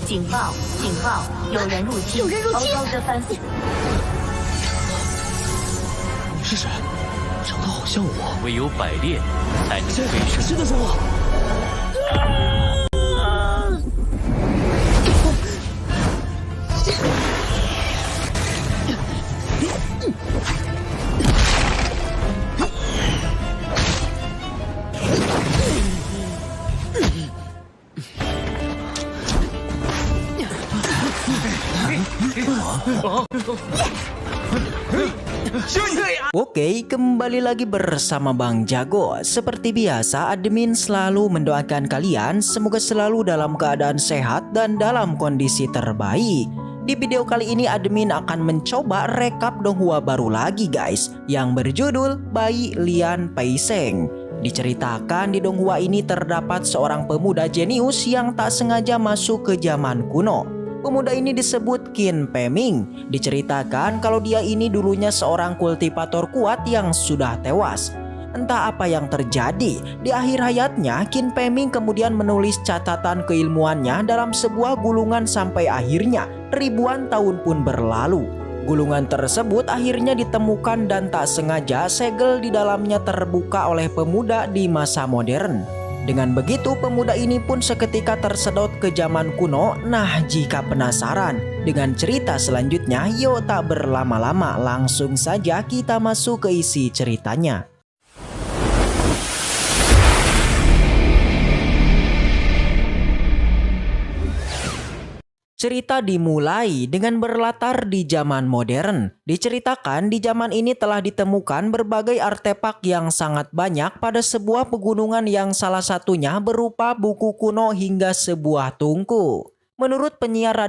警报！警报！有人入侵！有人入侵！高高的翻覆。你是谁？长得好像我。唯有百炼才能飞升。真的是我！Oke, kembali lagi bersama Bang Jago. Seperti biasa, admin selalu mendoakan kalian semoga selalu dalam keadaan sehat dan dalam kondisi terbaik. Di video kali ini admin akan mencoba rekap donghua baru lagi guys, yang berjudul Bai Lian Pei Seng. Diceritakan di donghua ini terdapat seorang pemuda jenius yang tak sengaja masuk ke zaman kuno. Pemuda ini disebut Qin Pe Ming. Diceritakan kalau dia ini dulunya seorang kultivator kuat yang sudah tewas. Entah apa yang terjadi, di akhir hayatnya Qin Pe Ming kemudian menulis catatan keilmuannya dalam sebuah gulungan sampai akhirnya ribuan tahun pun berlalu. Gulungan tersebut akhirnya ditemukan dan tak sengaja segel di dalamnya terbuka oleh pemuda di masa modern. Dengan begitu pemuda ini pun seketika tersedot ke zaman kuno. Nah, jika penasaran dengan cerita selanjutnya, yuk tak berlama-lama langsung saja kita masuk ke isi ceritanya. Cerita dimulai dengan berlatar di zaman modern. Diceritakan di zaman ini telah ditemukan berbagai artefak yang sangat banyak pada sebuah pegunungan yang salah satunya berupa buku kuno hingga sebuah tungku. Menurut penyiar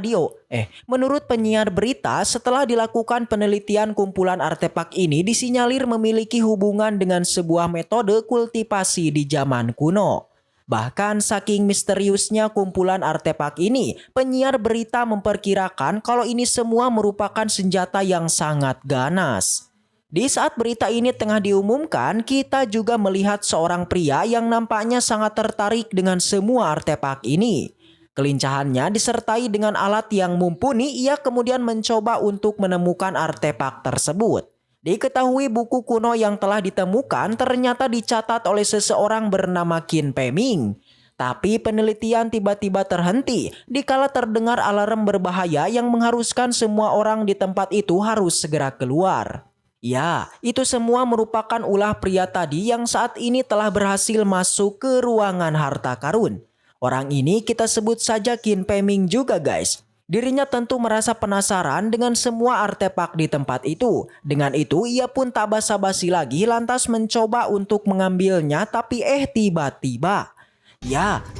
berita, setelah dilakukan penelitian, kumpulan artefak ini disinyalir memiliki hubungan dengan sebuah metode kultivasi di zaman kuno. Bahkan saking misteriusnya kumpulan artefak ini, penyiar berita memperkirakan kalau ini semua merupakan senjata yang sangat ganas. Di saat berita ini tengah diumumkan, kita juga melihat seorang pria yang nampaknya sangat tertarik dengan semua artefak ini. Kelincahannya disertai dengan alat yang mumpuni, ia kemudian mencoba untuk menemukan artefak tersebut. Diketahui buku kuno yang telah ditemukan ternyata dicatat oleh seseorang bernama Qin Pe Ming. Tapi penelitian tiba-tiba terhenti dikala terdengar alarm berbahaya yang mengharuskan semua orang di tempat itu harus segera keluar. Ya, itu semua merupakan ulah pria tadi yang saat ini telah berhasil masuk ke ruangan harta karun. Orang ini kita sebut saja Qin Pe Ming juga guys. Dirinya tentu merasa penasaran dengan semua artefak di tempat itu. Dengan itu ia pun tak basa-basi lagi lantas mencoba untuk mengambilnya, tapi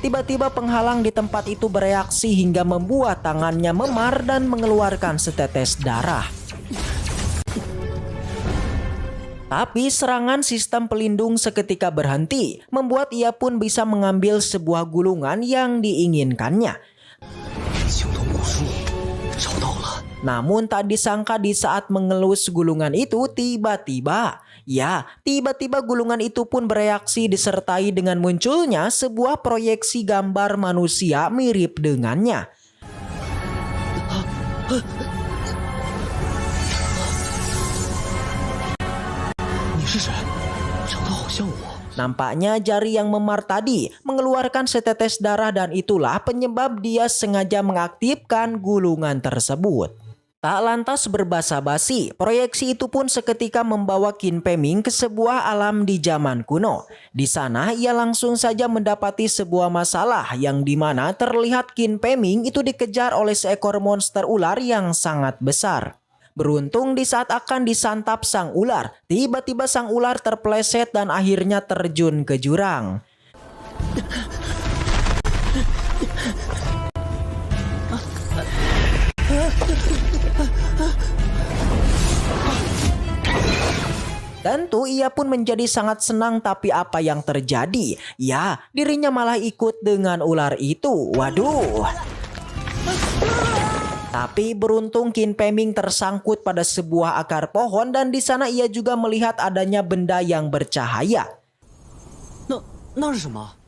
tiba-tiba penghalang di tempat itu bereaksi hingga membuat tangannya memar dan mengeluarkan setetes darah. Tapi serangan sistem pelindung seketika berhenti, membuat ia pun bisa mengambil sebuah gulungan yang diinginkannya. Namun tak disangka di saat mengelus gulungan itu tiba-tiba gulungan itu pun bereaksi disertai dengan munculnya sebuah proyeksi gambar manusia mirip dengannya. Nampaknya jari yang memar tadi mengeluarkan setetes darah dan itulah penyebab dia sengaja mengaktifkan gulungan tersebut. Tak lantas berbasa-basi, proyeksi itu pun seketika membawa Qin Pe Ming ke sebuah alam di zaman kuno. Di sana ia langsung saja mendapati sebuah masalah yang dimana terlihat Qin Pe Ming itu dikejar oleh seekor monster ular yang sangat besar. Beruntung di saat akan disantap sang ular, tiba-tiba sang ular terpeleset dan akhirnya terjun ke jurang. Tentu ia pun menjadi sangat senang, tapi apa yang terjadi? Ya, dirinya malah ikut dengan ular itu. Waduh. Tapi beruntung Qin Pe Ming tersangkut pada sebuah akar pohon dan di sana ia juga melihat adanya benda yang bercahaya.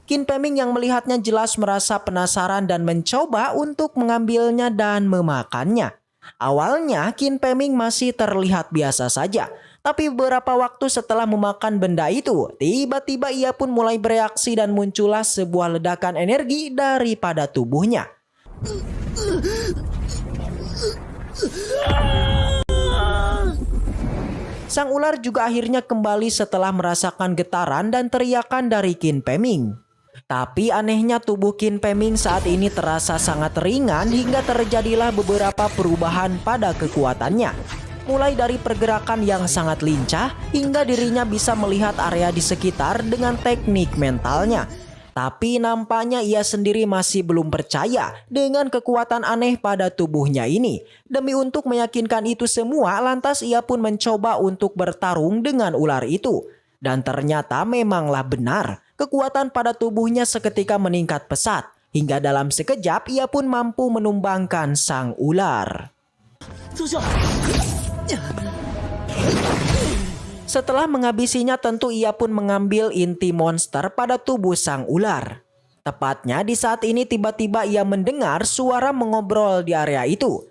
Qin Peming yang melihatnya jelas merasa penasaran dan mencoba untuk mengambilnya dan memakannya. Awalnya Qin Peming masih terlihat biasa saja, tapi beberapa waktu setelah memakan benda itu, tiba-tiba ia pun mulai bereaksi dan muncullah sebuah ledakan energi daripada tubuhnya. Sang ular juga akhirnya kembali setelah merasakan getaran dan teriakan dari Qin Peming. Tapi anehnya tubuh Qin Peming saat ini terasa sangat ringan hingga terjadilah beberapa perubahan pada kekuatannya. Mulai dari pergerakan yang sangat lincah hingga dirinya bisa melihat area di sekitar dengan teknik mentalnya. Tapi nampaknya ia sendiri masih belum percaya dengan kekuatan aneh pada tubuhnya ini. Demi untuk meyakinkan itu semua, lantas ia pun mencoba untuk bertarung dengan ular itu. Dan ternyata memanglah benar, kekuatan pada tubuhnya seketika meningkat pesat. Hingga dalam sekejap ia pun mampu menumbangkan sang ular. Setelah menghabisinya tentu ia pun mengambil inti monster pada tubuh sang ular. Tepatnya di saat ini tiba-tiba ia mendengar suara mengobrol di area itu.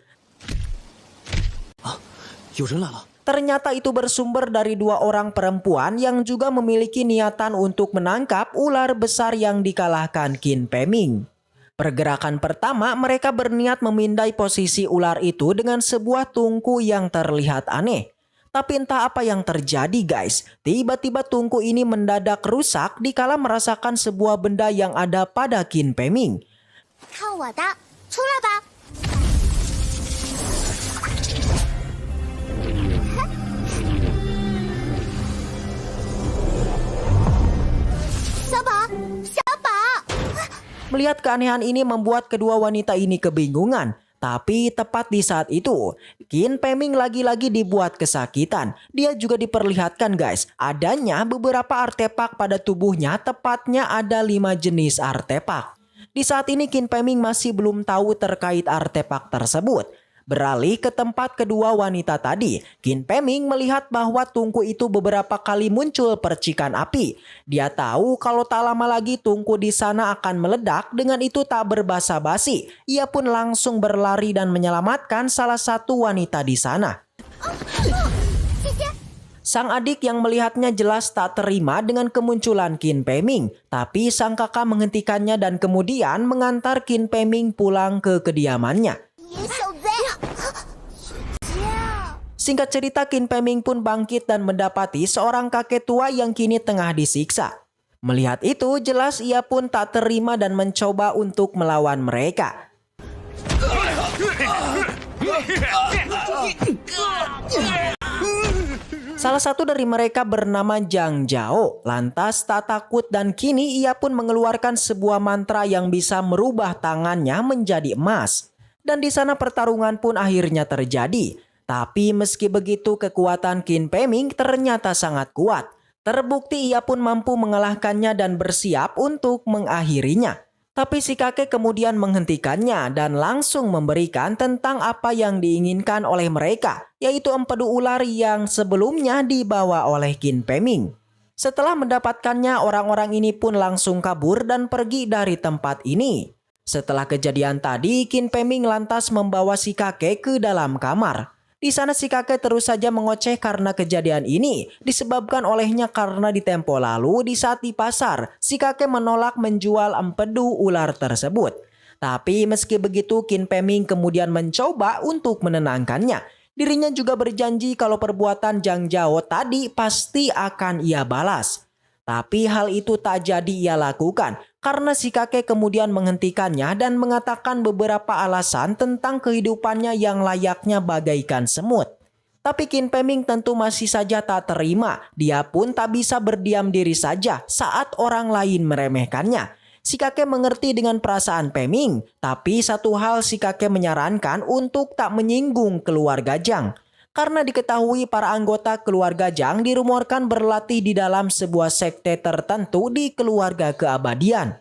Ternyata itu bersumber dari dua orang perempuan yang juga memiliki niatan untuk menangkap ular besar yang dikalahkan Qin Peming. Pergerakan pertama, mereka berniat memindai posisi ular itu dengan sebuah tungku yang terlihat aneh. Tapi entah apa yang terjadi guys, tiba-tiba tungku ini mendadak rusak dikala merasakan sebuah benda yang ada pada Qin Peming. Melihat keanehan ini membuat kedua wanita ini kebingungan. Tapi tepat di saat itu, Qin Peming lagi-lagi dibuat kesakitan. Dia juga diperlihatkan guys, adanya beberapa artefak pada tubuhnya, tepatnya ada 5 jenis artefak. Di saat ini Qin Peming masih belum tahu terkait artefak tersebut. Beralih ke tempat kedua wanita tadi, Qin Peming melihat bahwa tungku itu beberapa kali muncul percikan api. Dia tahu kalau tak lama lagi tungku di sana akan meledak. Dengan itu tak berbasa-basi, ia pun langsung berlari dan menyelamatkan salah satu wanita di sana. Sang adik yang melihatnya jelas tak terima dengan kemunculan Qin Peming, tapi sang kakak menghentikannya dan kemudian mengantar Qin Peming pulang ke kediamannya. Singkat cerita, Qin Peming pun bangkit dan mendapati seorang kakek tua yang kini tengah disiksa. Melihat itu, jelas ia pun tak terima dan mencoba untuk melawan mereka. Salah satu dari mereka bernama Zhang Zhao. Lantas tak takut dan kini ia pun mengeluarkan sebuah mantra yang bisa merubah tangannya menjadi emas. Dan di sana pertarungan pun akhirnya terjadi. Tapi meski begitu kekuatan Qin Peming ternyata sangat kuat. Terbukti ia pun mampu mengalahkannya dan bersiap untuk mengakhirinya. Tapi si kakek kemudian menghentikannya dan langsung memberikan tentang apa yang diinginkan oleh mereka, yaitu empedu ular yang sebelumnya dibawa oleh Qin Peming. Setelah mendapatkannya, orang-orang ini pun langsung kabur dan pergi dari tempat ini. Setelah kejadian tadi, Qin Peming lantas membawa si kakek ke dalam kamar. Di sana si kakek terus saja mengoceh karena kejadian ini disebabkan olehnya karena di tempo lalu di saat di pasar si kakek menolak menjual empedu ular tersebut. Tapi meski begitu Qin Peming kemudian mencoba untuk menenangkannya. Dirinya juga berjanji kalau perbuatan Zhang Zhao tadi pasti akan ia balas. Tapi hal itu tak jadi ia lakukan karena si kakek kemudian menghentikannya dan mengatakan beberapa alasan tentang kehidupannya yang layaknya bagaikan semut. Tapi Qin Peming tentu masih saja tak terima. Dia pun tak bisa berdiam diri saja saat orang lain meremehkannya. Si kakek mengerti dengan perasaan Peming, tapi satu hal si kakek menyarankan untuk tak menyinggung keluarga Zhang. Karena diketahui para anggota keluarga Zhang dirumorkan berlatih di dalam sebuah sekte tertentu di keluarga keabadian.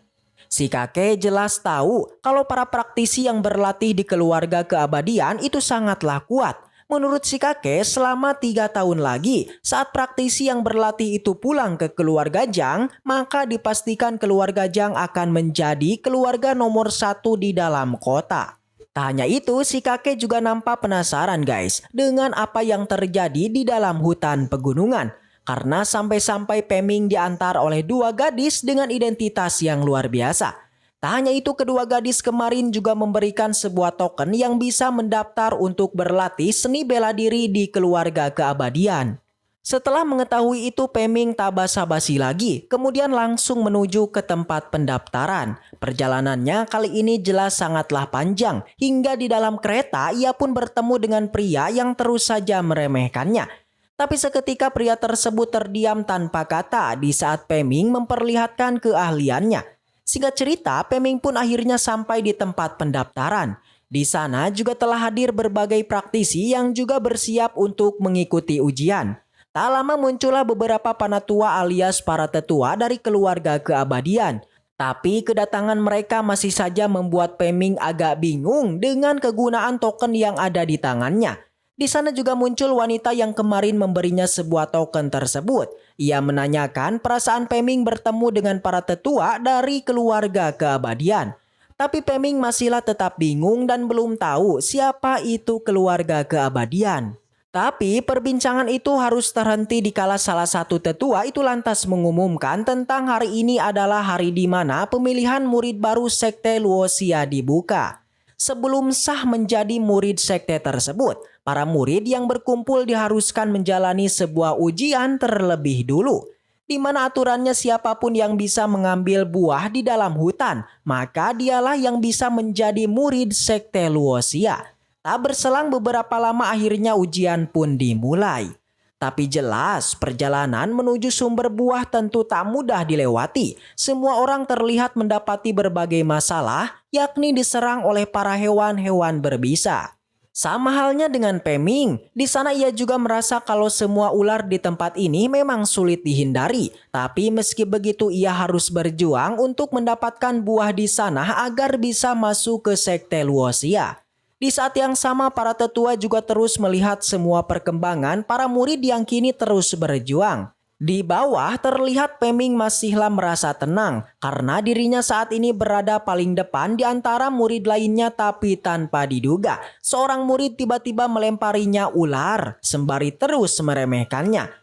Si kakek jelas tahu kalau para praktisi yang berlatih di keluarga keabadian itu sangatlah kuat. Menurut si kakek, selama 3 tahun lagi saat praktisi yang berlatih itu pulang ke keluarga Jang, maka dipastikan keluarga Jang akan menjadi keluarga nomor 1 di dalam kota. Tak hanya itu, si kakek juga nampak penasaran guys dengan apa yang terjadi di dalam hutan pegunungan. Karena sampai-sampai Peming diantar oleh 2 gadis dengan identitas yang luar biasa. Tak hanya itu, kedua gadis kemarin juga memberikan sebuah token yang bisa mendaftar untuk berlatih seni bela diri di keluarga keabadian. Setelah mengetahui itu, Peming tak basa-basi lagi, kemudian langsung menuju ke tempat pendaftaran. Perjalanannya kali ini jelas sangatlah panjang, hingga di dalam kereta ia pun bertemu dengan pria yang terus saja meremehkannya. Tapi seketika pria tersebut terdiam tanpa kata di saat Peming memperlihatkan keahliannya. Singkat cerita, Peming pun akhirnya sampai di tempat pendaftaran. Di sana juga telah hadir berbagai praktisi yang juga bersiap untuk mengikuti ujian. Tak lama muncullah beberapa panatua alias para tetua dari keluarga keabadian. Tapi kedatangan mereka masih saja membuat Peming agak bingung dengan kegunaan token yang ada di tangannya. Di sana juga muncul wanita yang kemarin memberinya sebuah token tersebut. Ia menanyakan perasaan Peming bertemu dengan para tetua dari keluarga keabadian. Tapi Peming masihlah tetap bingung dan belum tahu siapa itu keluarga keabadian. Tapi perbincangan itu harus terhenti dikala salah satu tetua itu lantas mengumumkan tentang hari ini adalah hari di mana pemilihan murid baru sekte Luoxia dibuka. Sebelum sah menjadi murid sekte tersebut, para murid yang berkumpul diharuskan menjalani sebuah ujian terlebih dulu, di mana aturannya siapapun yang bisa mengambil buah di dalam hutan, maka dialah yang bisa menjadi murid sekte Luoxia. Tak berselang beberapa lama akhirnya ujian pun dimulai. Tapi jelas perjalanan menuju sumber buah tentu tak mudah dilewati. Semua orang terlihat mendapati berbagai masalah, yakni diserang oleh para hewan-hewan berbisa. Sama halnya dengan Peming, di sana ia juga merasa kalau semua ular di tempat ini memang sulit dihindari. Tapi meski begitu ia harus berjuang untuk mendapatkan buah di sana agar bisa masuk ke sekte Luoxia. Di saat yang sama para tetua juga terus melihat semua perkembangan para murid yang kini terus berjuang. Di bawah terlihat Peming masihlah merasa tenang karena dirinya saat ini berada paling depan di antara murid lainnya, tapi tanpa diduga seorang murid tiba-tiba melemparinya ular sembari terus meremehkannya.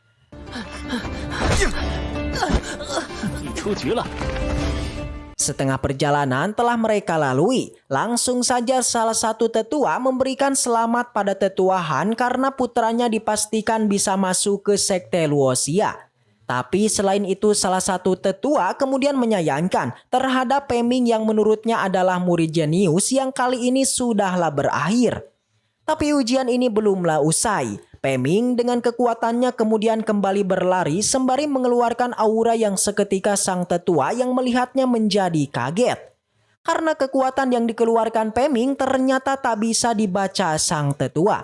Setengah perjalanan telah mereka lalui, langsung saja salah satu tetua memberikan selamat pada tetua Han karena putranya dipastikan bisa masuk ke sekte Luoxia. Tapi selain itu salah satu tetua kemudian menyayangkan terhadap Peming yang menurutnya adalah murid jenius yang kali ini sudahlah berakhir. Tapi ujian ini belumlah usai. Peming dengan kekuatannya kemudian kembali berlari sembari mengeluarkan aura yang seketika sang tetua yang melihatnya menjadi kaget. Karena kekuatan yang dikeluarkan Peming ternyata tak bisa dibaca sang tetua.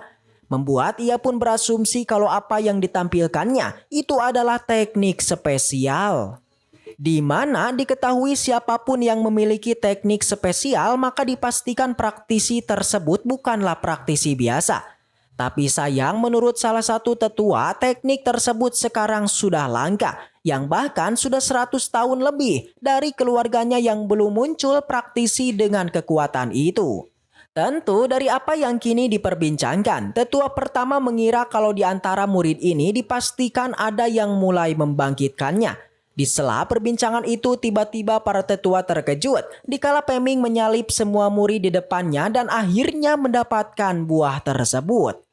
Membuat ia pun berasumsi kalau apa yang ditampilkannya itu adalah teknik spesial. Di mana diketahui siapapun yang memiliki teknik spesial maka dipastikan praktisi tersebut bukanlah praktisi biasa. Tapi sayang menurut salah satu tetua teknik tersebut sekarang sudah langka. Yang bahkan sudah 100 tahun lebih dari keluarganya yang belum muncul praktisi dengan kekuatan itu. Tentu dari apa yang kini diperbincangkan, tetua pertama mengira kalau di antara murid ini dipastikan ada yang mulai membangkitkannya. Di sela perbincangan itu tiba-tiba para tetua terkejut dikala Peming menyalip semua murid di depannya dan akhirnya mendapatkan buah tersebut.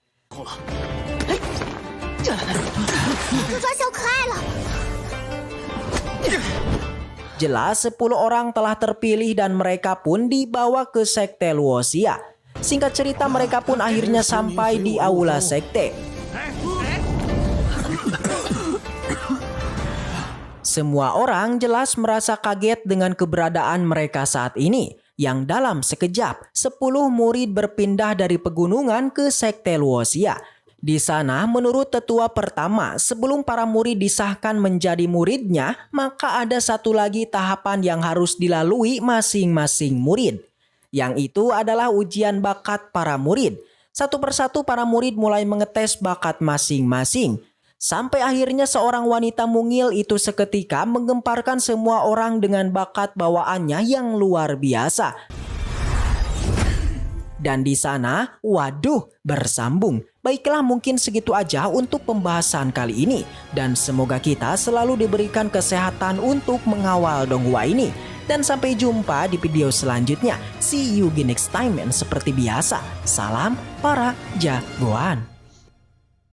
Jelas 10 orang telah terpilih dan mereka pun dibawa ke sekte Luoxia. Singkat cerita mereka pun akhirnya sampai di aula sekte. Semua orang jelas merasa kaget dengan keberadaan mereka saat ini. Yang dalam sekejap 10 murid berpindah dari pegunungan ke sekte Luoxia. Di sana menurut tetua pertama sebelum para murid disahkan menjadi muridnya maka ada satu lagi tahapan yang harus dilalui masing-masing murid. Yang itu adalah ujian bakat para murid. Satu persatu para murid mulai mengetes bakat masing-masing. Sampai akhirnya seorang wanita mungil itu seketika menggemparkan semua orang dengan bakat bawaannya yang luar biasa. Dan di sana, waduh, bersambung. Baiklah, mungkin segitu aja untuk pembahasan kali ini. Dan semoga kita selalu diberikan kesehatan untuk mengawal Donghua ini. Dan sampai jumpa di video selanjutnya. See you next time, and seperti biasa, salam para jagoan.